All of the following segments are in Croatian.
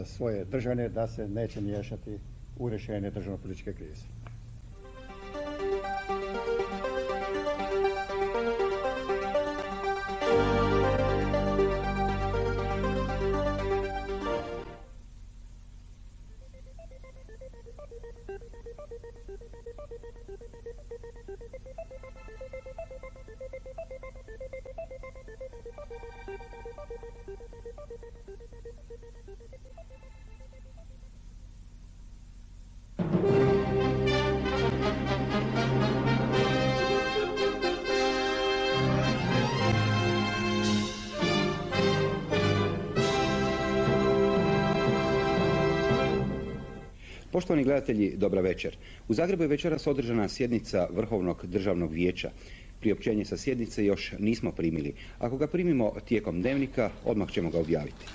svoje državne, da se neće miješati u rješenje državno-političke krize. Poštovani gledatelji, dobra večer. U Zagrebu je večeras održana sjednica Vrhovnog državnog vijeća. Priopćenje sa sjednice još nismo primili. Ako ga primimo tijekom dnevnika, odmah ćemo ga objaviti.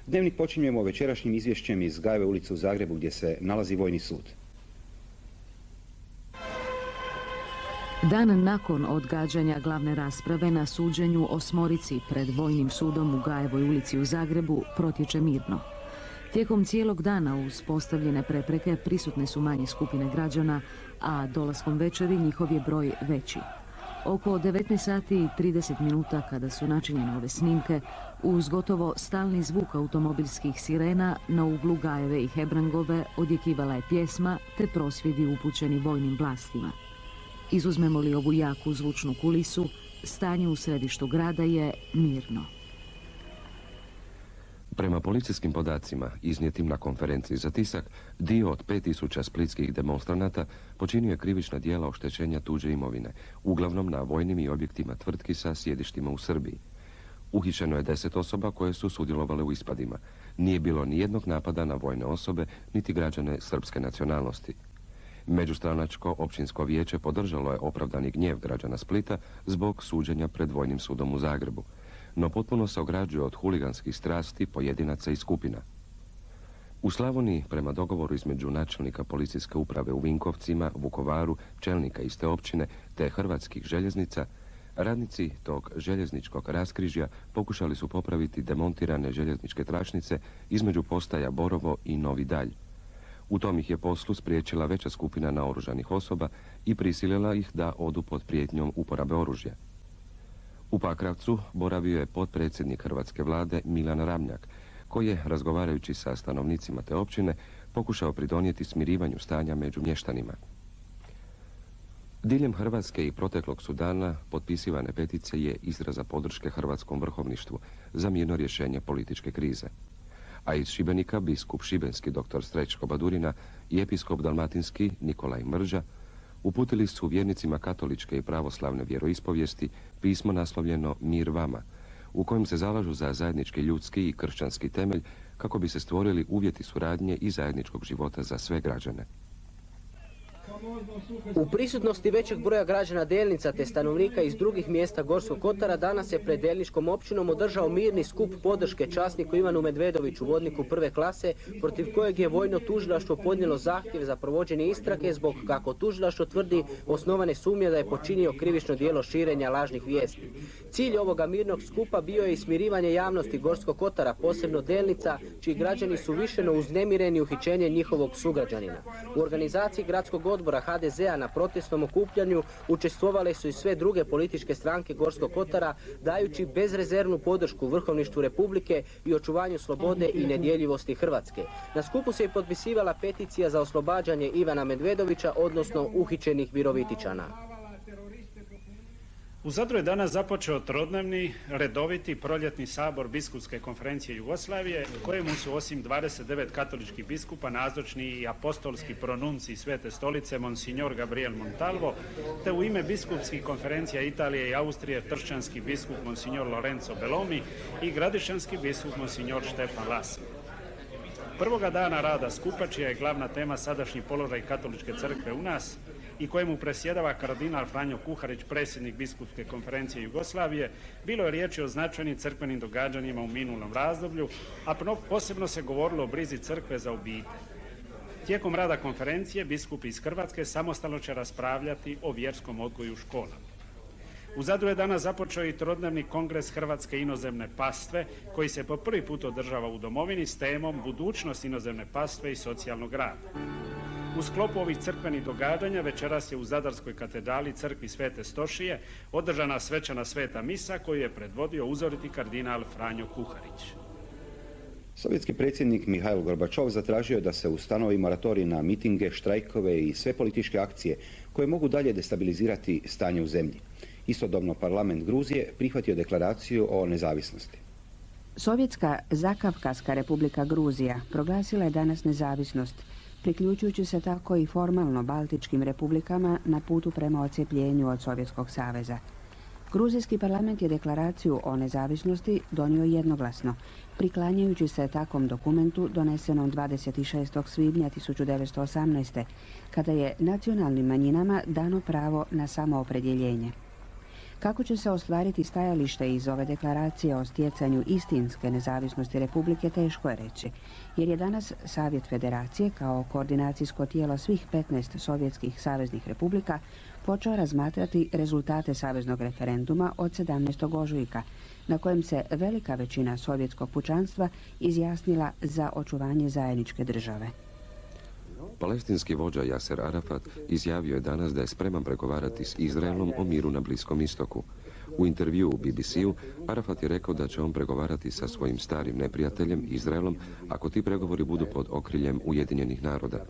Dnevnik počinjemo večerašnjim izvješćem iz Gajeve ulice u Zagrebu gdje se nalazi Vojni sud. Dan nakon odgađanja glavne rasprave na suđenju osmorici pred Vojnim sudom u Gajevoj ulici u Zagrebu protječe mirno. Tijekom cijelog dana uz postavljene prepreke prisutne su manje skupine građana, a dolaskom večeri njihov je broj veći. Oko 19 sati i 30 minuta kada su načinjene ove snimke, uz gotovo stalni zvuk automobilskih sirena na uglu Gajeve i Hebrangove odjekivala je pjesma te prosvjedi upućeni vojnim vlastima. Izuzmemo li ovu jaku zvučnu kulisu, stanje u središtu grada je mirno. Prema policijskim podacima, iznijetim na konferenciji za tisak, dio od 5000 splitskih demonstranata počinio je krivična djela oštećenja tuđe imovine, uglavnom na vojnim i objektima tvrtki sa sjedištima u Srbiji. Uhićeno je 10 osoba koje su sudjelovale u ispadima. Nije bilo ni jednog napada na vojne osobe, niti građane srpske nacionalnosti. Međustranačko općinsko vijeće podržalo je opravdani gnjev građana Splita zbog suđenja pred Vojnim sudom u Zagrebu, no potpuno se ograđuje od huliganskih strasti pojedinaca i skupina. U Slavoniji, prema dogovoru između načelnika policijske uprave u Vinkovcima, Vukovaru, čelnika iste općine te Hrvatskih željeznica, radnici tog željezničkog raskrižja pokušali su popraviti demontirane željezničke tračnice između postaja Borovo i Novi Dalj. U tom ih je poslu spriječila veća skupina naoružanih osoba i prisilila ih da odu pod prijetnjom uporabe oružja. U Pakravcu boravio je potpredsjednik hrvatske vlade Milan Ramljak, koji je, razgovarajući sa stanovnicima te općine, pokušao pridonijeti smirivanju stanja među mještanima. Diljem Hrvatske i proteklog su dana potpisivane petice je izraza podrške hrvatskom vrhovništvu za mirno rješenje političke krize. A iz Šibenika biskup šibenski dr. Srećko Badurina i episkop dalmatinski Nikolaj Mrža uputili su vjernicima katoličke i pravoslavne vjeroispovijesti pismo naslovljeno Mir vama, u kojem se zalažu za zajednički ljudski i kršćanski temelj kako bi se stvorili uvjeti suradnje i zajedničkog života za sve građane. U prisutnosti većeg broja građana Delnica te stanovnika iz drugih mjesta Gorskog kotara danas je pred Delničkom općinom održao mirni skup podrške časniku Ivanu Medvedoviću, vodniku prve klase, protiv kojeg je vojno tužilaštvo podnijelo zahtjev za provođenje istrage zbog, kako tužilaštvo tvrdi, osnovane sumnje da je počinio krivično djelo širenja lažnih vijesti. Cilj ovoga mirnog skupa bio je i smirivanje javnosti Gorskog kotara, posebno Delnica, čiji građani su višeno uznemireni uhićenjem njihovog sugrađanina. U organizaciji gradskog odbora HDZ-a na protestnom okupljanju učestvovale su i sve druge političke stranke Gorskog kotara, dajući bezrezervnu podršku vrhovništvu Republike i očuvanju slobode i nedjeljivosti Hrvatske. Na skupu se i potpisivala peticija za oslobađanje Ivana Medvedovića, odnosno uhićenih Virovitičana. U Zadru je danas započeo trodnevni, redoviti proljetni sabor Biskupske konferencije Jugoslavije, kojemu su osim 29 katoličkih biskupa nazočni i apostolski pronuncij Svete stolice Monsignor Gabriel Montalvo, te u ime biskupskih konferencija Italije i Austrije tršćanski biskup Monsignor Lorenzo Bellomi i gradišćanski biskup Monsignor Štefan Lasi. Prvoga dana rada skupa, čija je glavna tema sadašnji položaj katoličke crkve u nas i kojemu presjedava kardinal Franjo Kuharić, predsjednik Biskupske konferencije Jugoslavije, bilo je riječi o značajnim crkvenim događanjima u minulom razdoblju, a posebno se govorilo o brizi crkve za obitelj. Tijekom rada konferencije biskupi iz Hrvatske samostalno će raspravljati o vjerskom odgoju u školama. U Zadru je danas započeo i trodnevni kongres Hrvatske inozemne pastve, koji se po prvi put održava u domovini s temom budućnost inozemne pastve i socijalnog rada. U sklopu ovih crkvenih događanja večeras je u Zadarskoj katedrali crkvi Svete Stošije održana svečana sveta misa koju je predvodio uzoriti kardinal Franjo Kuharić. Sovjetski predsjednik Mihajl Gorbačov zatražio je da se ustanovi moratorij na mitinge, štrajkove i sve političke akcije koje mogu dalje destabilizirati stanje u zemlji. Istodobno parlament Gruzije prihvatio deklaraciju o nezavisnosti. Sovjetska Zakavkaska republika Gruzija proglasila je danas nezavisnost, priključujući se tako i formalno baltičkim republikama na putu prema odcjepljenju od Sovjetskog saveza. Gruzijski parlament je deklaraciju o nezavisnosti donio jednoglasno, priklanjajući se takvom dokumentu donesenom 26. svibnja 1918. kada je nacionalnim manjinama dano pravo na samoopredjeljenje. Kako će se ostvariti stajalište iz ove deklaracije o stjecanju istinske nezavisnosti Republike teško je reći, jer je danas Savjet Federacije kao koordinacijsko tijelo svih 15 sovjetskih saveznih republika počeo razmatrati rezultate saveznog referenduma od 17. ožujka, na kojem se velika većina sovjetskog pučanstva izjasnila za očuvanje zajedničke države. Palestinski vođa Jaser Arafat izjavio je danas da je spreman pregovarati s Izraelom o miru na Bliskom istoku. U intervju u BBC-u Arafat je rekao da će on pregovarati sa svojim starim neprijateljem Izraelom ako ti pregovori budu pod okriljem Ujedinjenih naroda.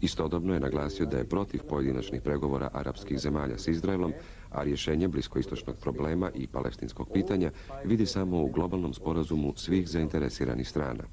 Istodobno je naglasio da je protiv pojedinačnih pregovora arapskih zemalja s Izraelom, a rješenje bliskoistočnog problema i palestinskog pitanja vidi samo u globalnom sporazumu svih zainteresiranih strana.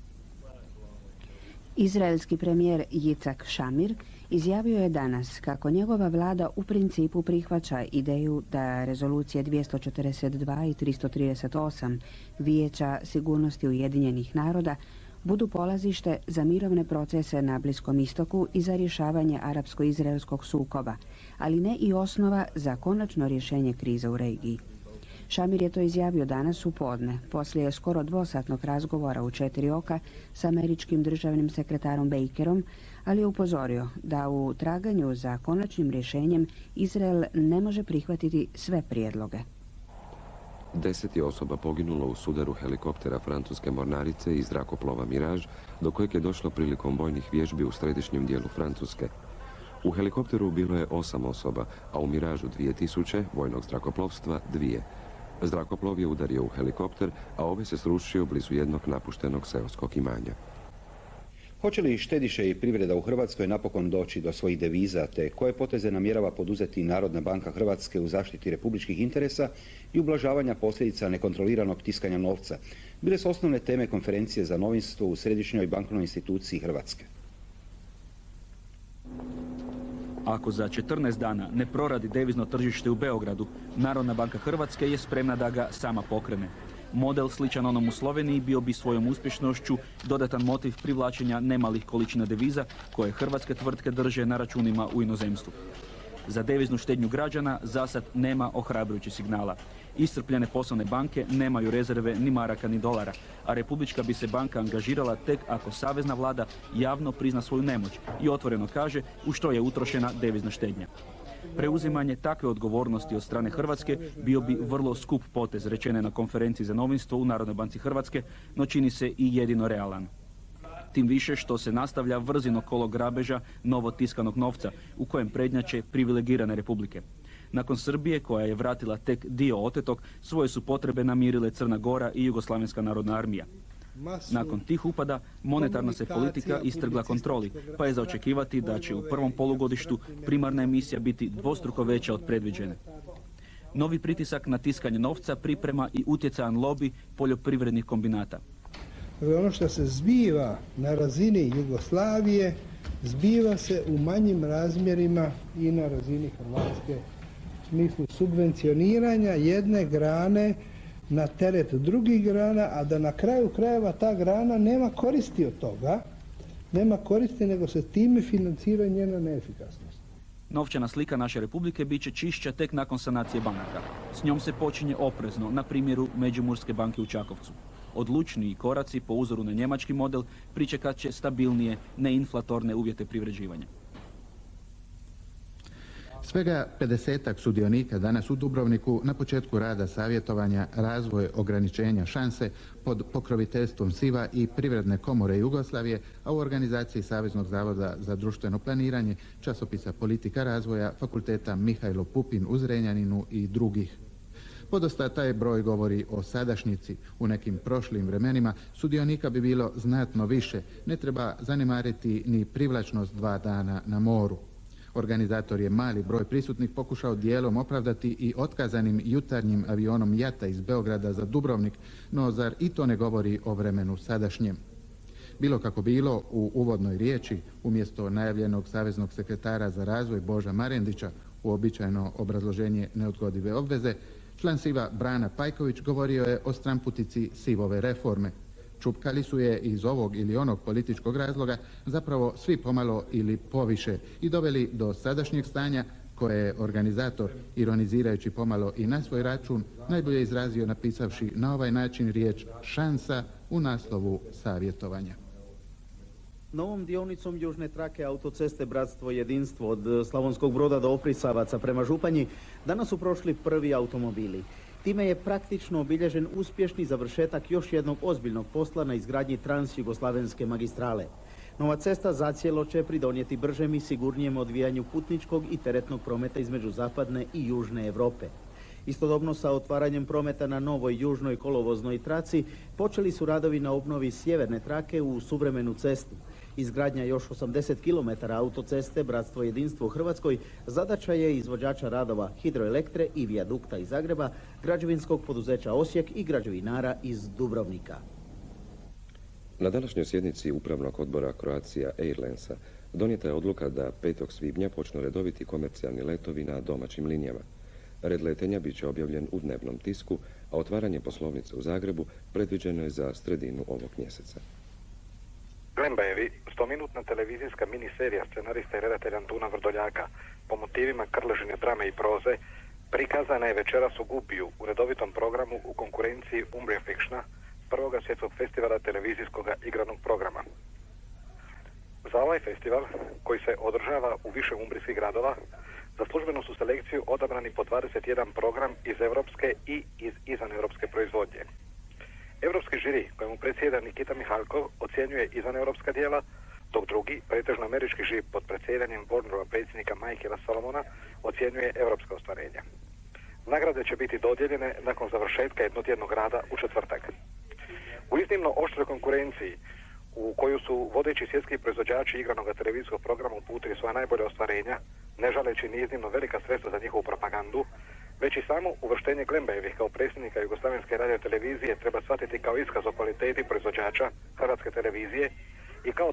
Izraelski premijer Jicak Šamir izjavio je danas kako njegova vlada u principu prihvaća ideju da rezolucije 242 i 338 Vijeća sigurnosti Ujedinjenih naroda budu polazište za mirovne procese na Bliskom istoku i za rješavanje arapsko-izraelskog sukoba, ali ne i osnova za konačno rješenje krize u regiji. Šamir je to izjavio danas u podne, poslije skoro dvosatnog razgovora u 4 oka s američkim državnim sekretarom Bakerom, ali je upozorio da u traganju za konačnim rješenjem Izrael ne može prihvatiti sve prijedloge. 10 je osoba poginulo u sudaru helikoptera francuske mornarice i zrakoplova Mirage, do kojeg je došlo prilikom vojnih vježbi u središnjem dijelu Francuske. U helikopteru bilo je 8 osoba, a u Mirageu 2000 vojnog zrakoplovstva 2. Zrakoplov je udario u helikopter, a ovaj se srušio blizu jednog napuštenog seoskog imanja. Hoće li štediše i privreda u Hrvatskoj napokon doći do svojih deviza, te koje poteze namjerava poduzeti Narodna banka Hrvatske u zaštiti republičkih interesa i ublažavanja posljedica nekontroliranog tiskanja novca, bile su osnovne teme konferencije za novinstvo u Središnjoj bankovnoj instituciji Hrvatske. Ako za 14 dana ne proradi devizno tržište u Beogradu, Narodna banka Hrvatske je spremna da ga sama pokrene. Model sličan onom u Sloveniji bio bi svojom uspješnošću dodatan motiv privlačenja nemalih količina deviza koje hrvatske tvrtke drže na računima u inozemstvu. Za deviznu štednju građana zasad nema ohrabrujućih signala. Iscrpljene poslovne banke nemaju rezerve ni maraka ni dolara, a Republička bi se banka angažirala tek ako savezna vlada javno prizna svoju nemoć i otvoreno kaže u što je utrošena devizna štednja. Preuzimanje takve odgovornosti od strane Hrvatske bio bi vrlo skup potez, rečene na konferenciji za novinstvo u Narodnoj banci Hrvatske, no čini se i jedino realan. Tim više što se nastavlja vrzino kolo grabeža novo tiskanog novca u kojem prednjače privilegirane republike. Nakon Srbije, koja je vratila tek dio otetog, svoje su potrebe namirile Crna Gora i Jugoslavenska narodna armija. Nakon tih upada, monetarna se politika istrgla kontroli, pa je za očekivati da će u prvom polugodištu primarna emisija biti dvostruko veća od predviđene. Novi pritisak na tiskanje novca priprema i utjecajan lobi poljoprivrednih kombinata. Ono što se zbiva na razini Jugoslavije, zbiva se u manjim razmjerima i na razini Hrvatske u smislu subvencioniranja jedne grane na teret drugih grana, a da na kraju krajeva ta grana nema koristi od toga, nema koristi nego se time financira njena neefikasnost. Novčana slika naše republike bit će čišća tek nakon sanacije banaka. S njom se počinje oprezno, na primjeru Međimurske banke u Čakovcu. Odlučniji koraci po uzoru na njemački model pričekat će stabilnije, neinflatorne uvjete privređivanja. Svega 50-ak sudionika danas u Dubrovniku na početku rada savjetovanja razvoj ograničenja šanse pod pokroviteljstvom SIV-a i Privredne komore Jugoslavije, a u organizaciji Saveznog zavoda za društveno planiranje, časopisa Politika razvoja, fakulteta Mihajlo Pupin u Zrenjaninu i drugih. Podosta taj broj govori o sadašnjici. U nekim prošlim vremenima sudionika bi bilo znatno više. Ne treba zanemariti ni privlačnost 2 dana na moru. Organizator je mali broj prisutnih pokušao dijelom opravdati i otkazanim jutarnjim avionom Jata iz Beograda za Dubrovnik, no zar i to ne govori o vremenu sadašnjem? Bilo kako bilo, u uvodnoj riječi, umjesto najavljenog saveznog sekretara za razvoj Boža Marendića, uobičajeno obrazloženje neodgodive obveze, član SIV-a Brana Pajković govorio je o stramputici SIV-ove reforme. Čupkali su je iz ovog ili onog političkog razloga zapravo svi pomalo ili poviše i doveli do sadašnjeg stanja koje je organizator, ironizirajući pomalo i na svoj račun, najbolje izrazio napisavši na ovaj način riječ šansa u naslovu savjetovanja. Novom dionicom južne trake autoceste Bratstvo i jedinstvo od Slavonskog Broda do Oprisavaca prema Županji danas su prošli prvi automobili. Time je praktično obilježen uspješni završetak još jednog ozbiljnog posla na izgradnji transjugoslavenske magistrale. Nova cesta zacijelo će pridonijeti bržem i sigurnijem odvijanju putničkog i teretnog prometa između zapadne i južne Europe. Istodobno sa otvaranjem prometa na novoj južnoj kolovoznoj traci počeli su radovi na obnovi sjeverne trake u suvremenu cestu. Izgradnja još 80 km autoceste Bratstvo i jedinstvo u Hrvatskoj zadaća je izvođača radova Hidroelektre i Vijadukta iz Zagreba, građevinskog poduzeća Osijek i građevinara iz Dubrovnika. Na današnjoj sjednici Upravnog odbora Croatia Airlinesa donijeta je odluka da 5. svibnja počnu redoviti komercijalni letovi na domaćim linijama. Red letenja bit će objavljen u dnevnom tisku, a otvaranje poslovnice u Zagrebu predviđeno je za sredinu ovog mjeseca. Glembajevi, 100-minutna televizijska miniserija scenarista i redatelja Antuna Vrdoljaka po motivima Krležine drame i proze, prikazana je večeras u Gupiju u redovitom programu u konkurenciji Umbria Fictiona, prvoga svjetskog festivala televizijskog igranog programa. Za ovaj festival, koji se održava u više umbrijskih gradova, za službenu su selekciju odabrani po 21 program iz europske i iz izvaneuropske proizvodnje. Europski žiri, kojemu predsjeda Nikita Mihalkov, ocjenjuje izvaneuropska djela, dok drugi, pretežno američki žiri pod predsjedanjem Warnerova predsjednika Michaela Solomona, ocjenjuje europska ostvarenja. Nagrade će biti dodijeljene nakon završetka jednotjednog rada u četvrtak. U iznimno oštroj konkurenciji, u koju su vodeći svjetski proizvođači igranog televizijskog programa uputili svoja najbolja ostvarenja, ne žaleći ni iznimno velika sredstva za njihovu propagandu, već i samo uvrštenje Glembajevih kao predsjednika Jugoslavenske radiotelevizije treba shvatiti kao iskaz o kvaliteti proizvođača Hrvatske televizije i kao